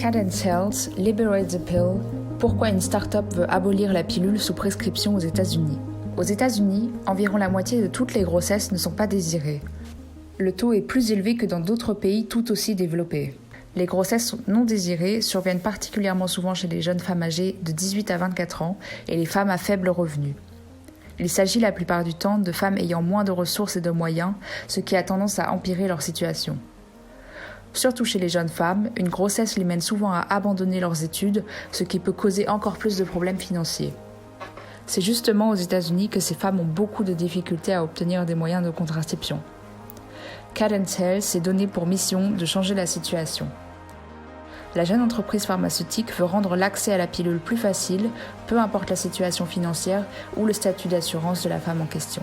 Cadence Health, Liberate the Pill, pourquoi une start-up veut abolir la pilule sous prescription aux États-Unis. Aux États-Unis, environ la moitié de toutes les grossesses ne sont pas désirées. Le taux est plus élevé que dans d'autres pays tout aussi développés. Les grossesses non désirées surviennent particulièrement souvent chez les jeunes femmes âgées de 18 à 24 ans et les femmes à faible revenu. Il s'agit la plupart du temps de femmes ayant moins de ressources et de moyens, ce qui a tendance à empirer leur situation. Surtout chez les jeunes femmes, une grossesse les mène souvent à abandonner leurs études, ce qui peut causer encore plus de problèmes financiers. C'est justement aux États-Unis que ces femmes ont beaucoup de difficultés à obtenir des moyens de contraception. Cadence Health s'est donné pour mission de changer la situation. La jeune entreprise pharmaceutique veut rendre l'accès à la pilule plus facile, peu importe la situation financière ou le statut d'assurance de la femme en question.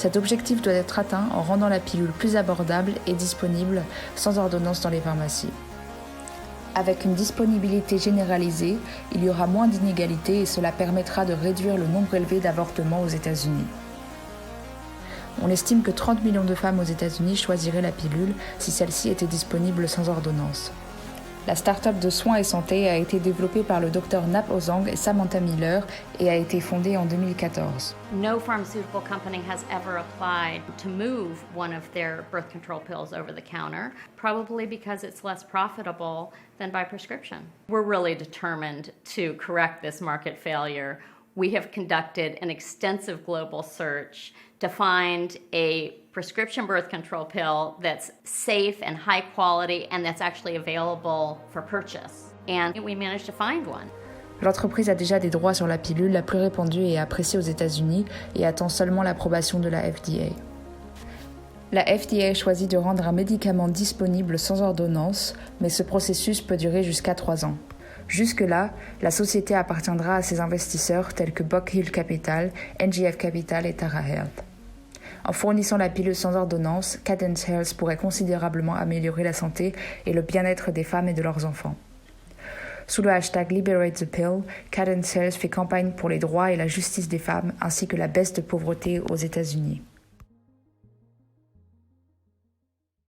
Cet objectif doit être atteint en rendant la pilule plus abordable et disponible sans ordonnance dans les pharmacies. Avec une disponibilité généralisée, il y aura moins d'inégalités et cela permettra de réduire le nombre élevé d'avortements aux États-Unis. On estime que 30 millions de femmes aux États-Unis choisiraient la pilule si celle-ci était disponible sans ordonnance. La start-up de soins et santé a été développée par le Dr Nap Ozang et Samantha Miller et a été fondée en 2014. No pharmaceutical company has ever applied to move one of their birth control pills over the counter, probably because it's less profitable than by prescription. We're really determined to correct this market failure. We have conducted an extensive global search to find a prescription birth control pill that's safe and high quality and that's actually available for purchase. And we managed to find one. L'entreprise a déjà des droits sur la pilule la plus répandue et appréciée aux États-Unis et attend seulement l'approbation de la FDA. La FDA choisit de rendre un médicament disponible sans ordonnance, mais ce processus peut durer jusqu'à 3 ans. Jusque-là, la société appartiendra à ses investisseurs tels que Buck Hill Capital, NGF Capital et Tara Health. En fournissant la pilule sans ordonnance, Cadence Health pourrait considérablement améliorer la santé et le bien-être des femmes et de leurs enfants. Sous le hashtag Liberate the Pill, Cadence Health fait campagne pour les droits et la justice des femmes ainsi que la baisse de pauvreté aux États-Unis.